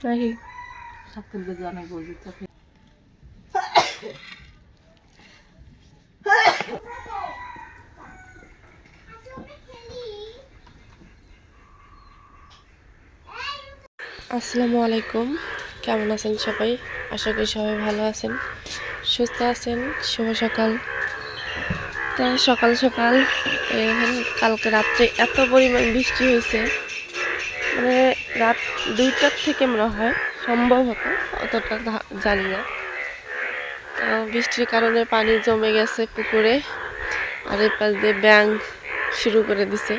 নাকি সাতক্ষীর বেজে অনেক বলছি চোখে। আসসালামু আলাইকুম, কেমন আছেন সবাই? আশা করি সবাই ভালো আছেন, সুস্থ আছেন। শুভ সকাল। তো সকাল সকাল এখন কালকে রাত্রে এত পরিমাণ বৃষ্টি হয়েছে, মানে রাত 2টার থেকে মনে হয়, সম্ভবত, অতটা জানি না। তো বৃষ্টির কারণে পানি জমে গেছে পুকুরে, আর এই পাশ দিয়ে ব্যাঙ শুরু করে দিছে।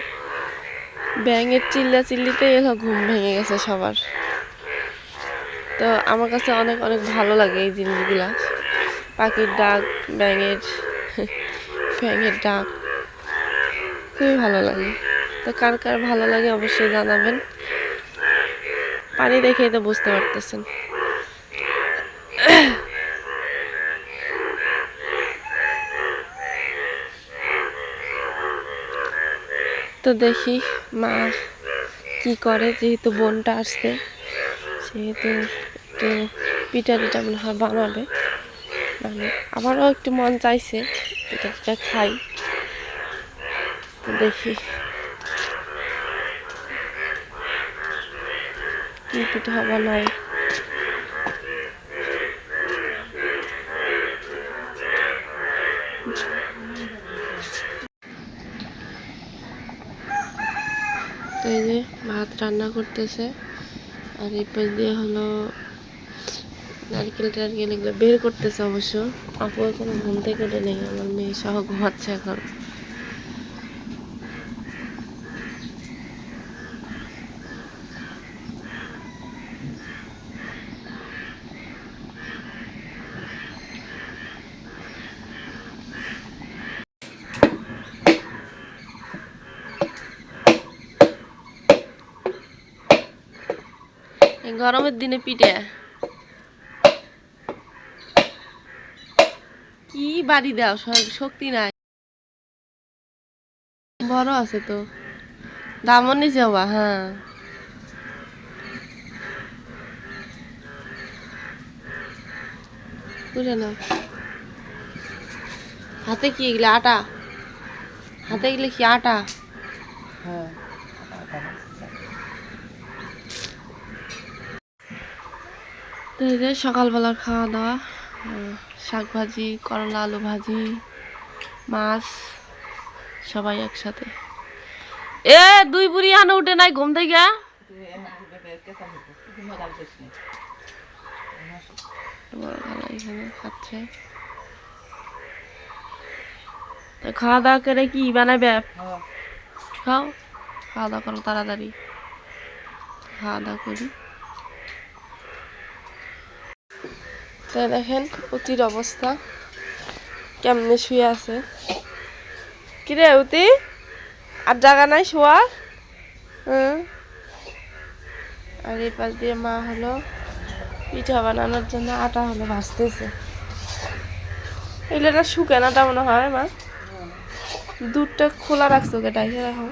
ব্যাঙের চিল্লাচিল্লিতে এসব ঘুম ভেঙে গেছে সবার। তো আমার কাছে অনেক অনেক ভালো লাগে এই জিনিসগুলা, পাখির ডাক, ব্যাঙের ব্যাঙের ডাক খুবই ভালো লাগে। তো কার কার ভালো লাগে অবশ্যই জানাবেন। পানি দেখেই তো বুঝতে পারতেছেন। তো দেখি মা কি করে, যেহেতু বোনটা আসছে সেহেতু একটু পিঠা টিঠা মনে হয় বানাবে। মানে আমারও একটু মন চাইছে পিঠা টিঠা খাই। তো দেখি কি পিঠা বানাই। তো এই যে ভাত রান্না করতেছে, আর এই পাশ দিয়ে হলো নারকেল টারকেল এগুলো বের করতেছে। অবশ্য আপু এখনো ঘুম থেকে উঠে নেই, আমার মেয়ে সহ ঘুমাচ্ছে এখন। এই গরমের দিনে পিঠে কি বাড়ি দাও, শক্তি নাই। বড় আছে তো, দামও নিচে হবা। হ্যাঁ, বুঝে না। হাতে কি এগুলো আটা? হাতে এগুলো কি আটা? হ্যাঁ, তো এই যে সকালবেলার খাওয়া দাওয়া, শাক ভাজি, করলা আলু ভাজি, মাছ, সবাই একসাথে। এ দুই বুড়ি আনো উঠে নাই ঘুম থেকে। এখানে খাচ্ছে। তো খাওয়া দাওয়া করে কি বানাবে? খাও, খাওয়া দাওয়া করো তাড়াতাড়ি। খাওয়া দাওয়া করি। তো দেখেন উতির অবস্থা কেমনে শুয়ে আছে। কিরে উতি, আর জায়গা নাই শোয়ার? আর এই পাশ দিয়ে মা হলো পিঠা বানানোর জন্য আটা হলো ভাজতেছে। এগুলো শুকান আটা মনে হয়। মা দুধটা খোলা রাখছো কেটাই রাখো।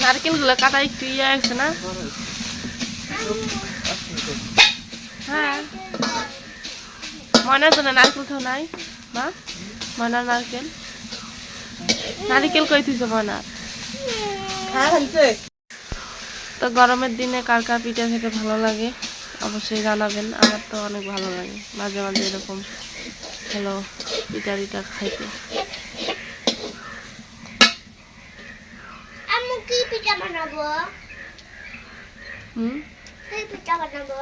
নারকেল গুলো কাটা একটু ইয়ে আছে না? হ্যাঁ, ময়নার জন্য নারকেল খাও নাই মা? ময়নার নারকেল, নারিকেল কই থুইছো ময়না? তো গরমের দিনে কার কার পিঠা খেতে ভালো লাগে অবশ্যই জানাবেন। আমার তো অনেক ভালো লাগে মাঝে মাঝে এরকম হলো পিঠা টিঠা খাইতে। আম্মু কি পিঠা বানাবো? হুম, কি পিঠা বানাবো?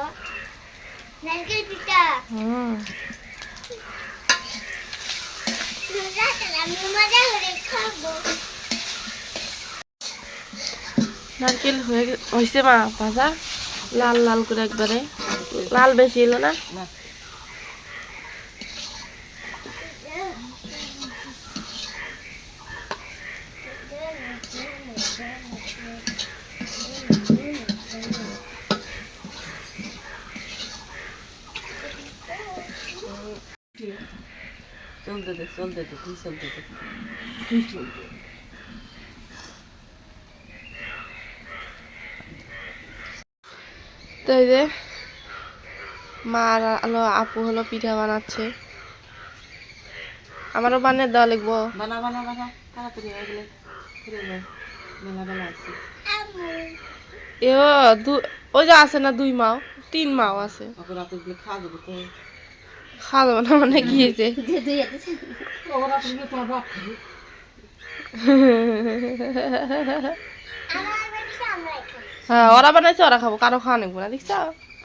নারকেল পিঠা। আমি মজা করে খাবো। নারকেল হয়েছে মা ভাজা, লাল লাল করে একবারে। লাল বেশি এলো না? চলতে দে, তুই চলতে দে। তো এই যে মা আর হলো আপু হলো পিঠা বানাচ্ছে, আমারও বানিয়ে দেওয়া লাগবো। বানা বানা বানা তাড়াতাড়ি হয়ে গেলে ফিরে যাও, বেলা বেলা আছে। এও ওই যে আছে না 2 মাও 3 মাও আছে, ওকে রাতে গেলে খাওয়া যাবে তো। খাওয়া যাবে না মানে কি হয়েছে? ওকে রাতে গেলে তোমার বাপ খাবে। আমার বাড়িতে আমরাই খাবো। হ্যাঁ ওরা বানাইছে ওরা খাবো, কারো খাওয়া নেবো না, দেখছো?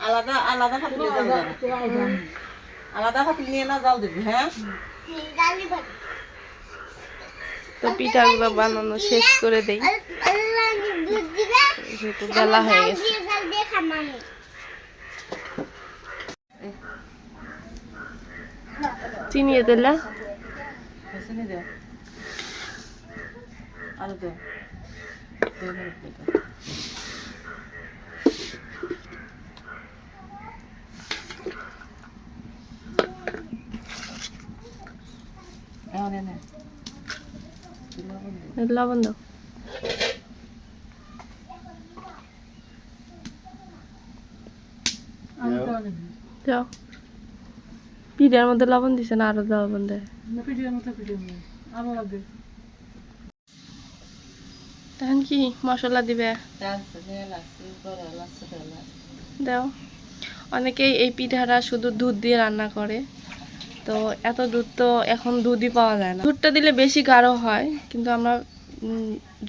আলাদা আলাদা পাতিলে জাল দেবে, আলাদা পাতিল নিয়ে না জাল দেবে। হ্যাঁ ডালি ভাত। তো পিঠাগুলো বানানো শেষ করে দেই, আল্লাহ দুধ দিবে। যেহেতু বেলা হয়ে গেছে। ডাল দিয়ে খামানি। চিনি দিলা শুনে দাও, আলু দাও, এখন এনে লবণ দাও। যাও পিঠার মধ্যে লবণ দিছে না, আরো লবণ দেয়। তখন কি মশলা দিবে দাও। অনেকেই এই পিঠাটা শুধু দুধ দিয়ে রান্না করে, তো এত দুধ তো এখন দুধই পাওয়া যায় না, দুধটা দিলে বেশি গাঢ় হয়, কিন্তু আমরা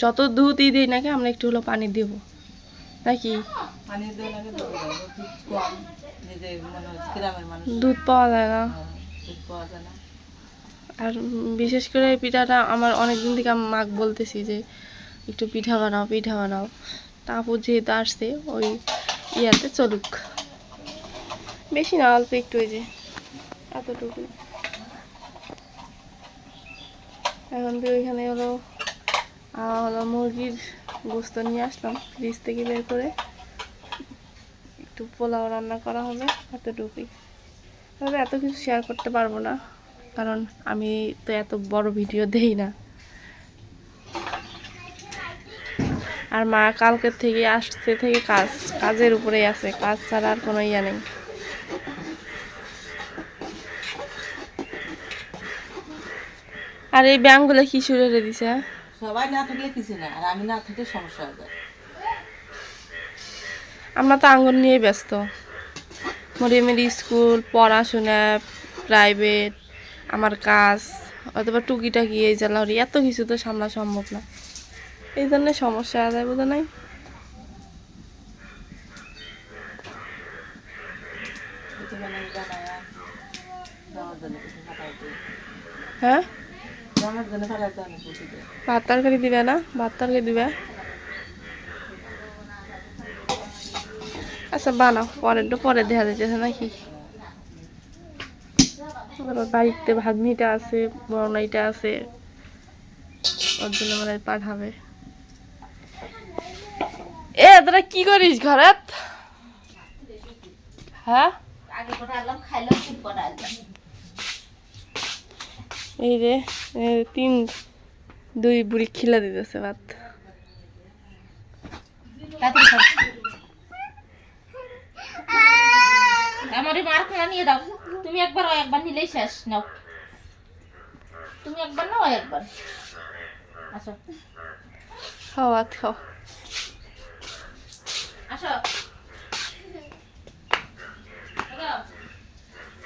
যত দুধই দিই নাকি আমরা একটু হলো পানি দিব নাকি, পানি দিয়ে লাগে দুধ কম, নিজে মনে হচ্ছে গ্রামের মানুষ দুধ পাওয়া যায় না। দুধ পাওয়া যায় না। আর বিশেষ করে এই পিঠাটা আমার অনেকদিন থেকে আমি মাকে বলতেছি যে একটু পিঠা বানাও পিঠা বানাও, তা আপু যেহেতু আসছে ওই ইয়াতে চলুক, বেশি না অল্প একটু, ওই যে এতটুকু। এখন তো ওইখানে হলো মুরগির গোস্ত নিয়ে আসলাম ফ্রিজ থেকে বের করে, একটু পোলাও রান্না করা হবে, এতটুকুই। তবে এত কিছু শেয়ার করতে পারবো না, কারণ আমি তো এত বড় ভিডিও দেই না। আর মা কালকের থেকে আসতে থেকে কাজের উপরেই আছে, কাজ ছাড়া আর কোনো ইয়া নেই। আর এই ব্যাংকগুলো কি শুরু করে দিছে? সবাই না থাকলে কিছু না, আর আমি না থাকলে সমস্যা হয়ে যায়। আমরা তো আঙ্গন নিয়ে ব্যস্ত, মরিয়মের স্কুল, পড়াশোনা, প্রাইভেট, আমার কাজ, অথবা টুকিটাকি এই জ্বালাহরি, এত কিছু তো সামলা সম্ভব না, এই জন্য সমস্যা হয়ে যায়, বোঝা নাই? হ্যাঁ ভাত তরকারি দিবে না? ভাত তরকারি দিবে, আচ্ছা বানাও, পরে দেখা যাইতেছে নাকি। বাড়িতে ভাগ্নিটা আছে, বড়নাইটা আছে, ওর জন্য মানে পাঠাবে। এ তোরা কি করিস ঘরে? হ্যাঁ এই যে 2 বুড়ি খিলা দিতেছে ভাত। আমারই মার খানা নিয়ে দাও, তুমি একবার ও একবার নিলেই শেষ। নাও তুমি একবার, নাও একবার। আসো খাও ভাত খাও। আসো।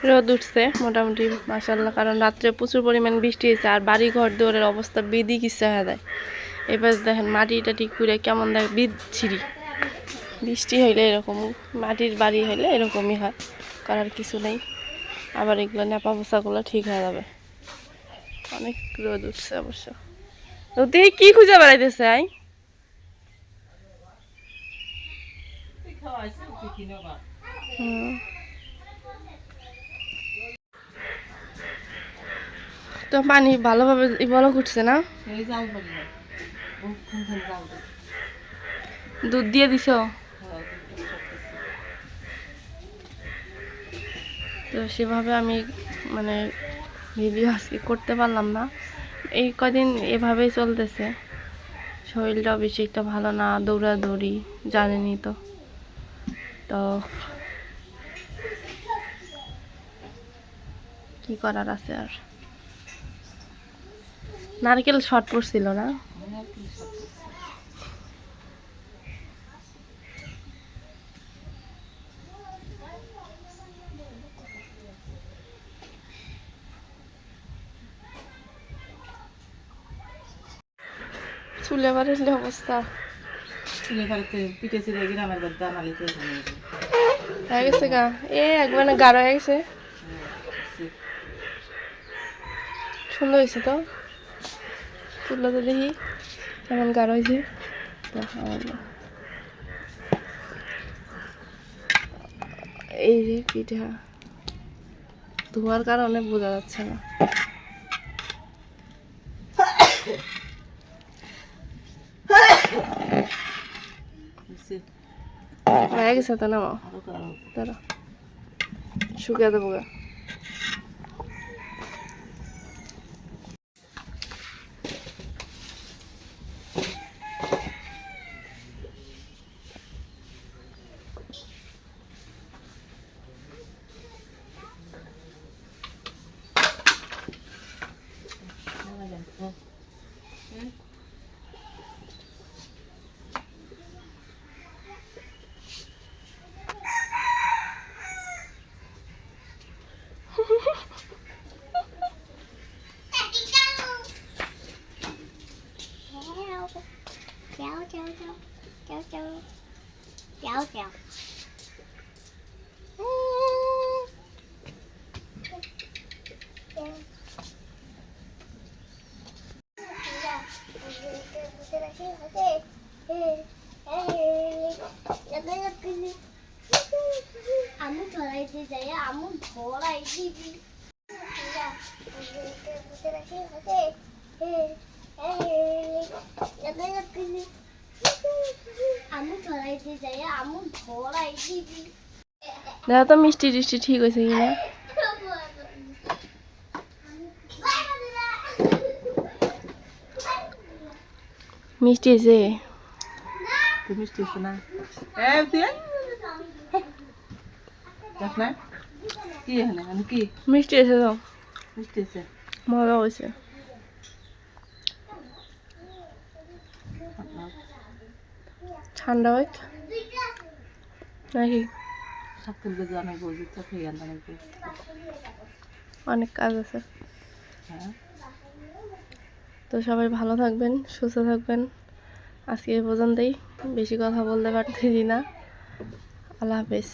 রোদ উঠছে মোটামুটি মাশাআল্লাহ, কারণ রাত্রে প্রচুর পরিমাণ বৃষ্টি হয়েছে, আর বাড়ি ঘর দুয়ারের অবস্থা বেদি কিসা হয়ে যায়। এবার দেখেন মাটিটা ঠিক করে কেমন দেখে বিচ্ছিরি, বৃষ্টি হইলে এরকম, মাটির বাড়ি হইলে এরকমই হয়, করার কিছু নেই। আবার এগুলো নেপা পোছাগুলো ঠিক হয়ে যাবে। অনেক রোদ উঠছে অবশ্য। রোদে কি খুঁজে বেড়াইতেছে? তো পানি ভালোভাবে বলক উঠছে না? দুধ দিয়ে দিছ? তো সেভাবে আমি মানে ভিডিও আজকে করতে পারলাম না, এই কদিন এভাবেই চলতেছে, শরীরটাও বেশি একটা ভালো না, দৌড়াদৌড়ি জানেনই তো। তো কি করার আছে আর, নারকেল শর্ট পড়ছিল না? চুলে বাড়ির অবস্থা চুলে ফাড়িতে পিঠে ছিল গ্রামের বাড়িতে আনালিতে হয়ে গেছে গা, একবার গাঢ় হয়ে গেছে। সুন্দর হয়েছে তো, তুললে তো দেখি কেমন গাঢ় হয়েছে। এই যে পিঠা ধোয়ার কারণে বোঝা যাচ্ছে না। হয়ে গেছে তো নামো, দাঁড়া শুকিয়ে দেবো গা। Kéo kéo kéo kéo kéo kéo kéo. আমু ধরাইতে যাই, আমু ধরাই দিবি। আমু ধরাইতে যাই, আমু ধরাই দিবি। দেখা তো মিষ্টি টিষ্টি ঠিক হয়েছে কিনা। মিষ্টি হয়েছে, তুই মিষ্টি হচ্ছে না? তুই দেখ না কি এখানে কি মিষ্টি হয়েছে তো, মিষ্টি হচ্ছে। মজা হয়েছে। ঠান্ডা হোক নাকি, শাক তুলবে যে অনেক বলছি তো খেয়ে আনতে অনেক অনেক কাজ আছে। হ্যাঁ তো সবাই ভালো থাকবেন, সুস্থ থাকবেন। আজকে এই পর্যন্তই, বেশি কথা বলতে পারতেছি না। আল্লাহ হাফেজ।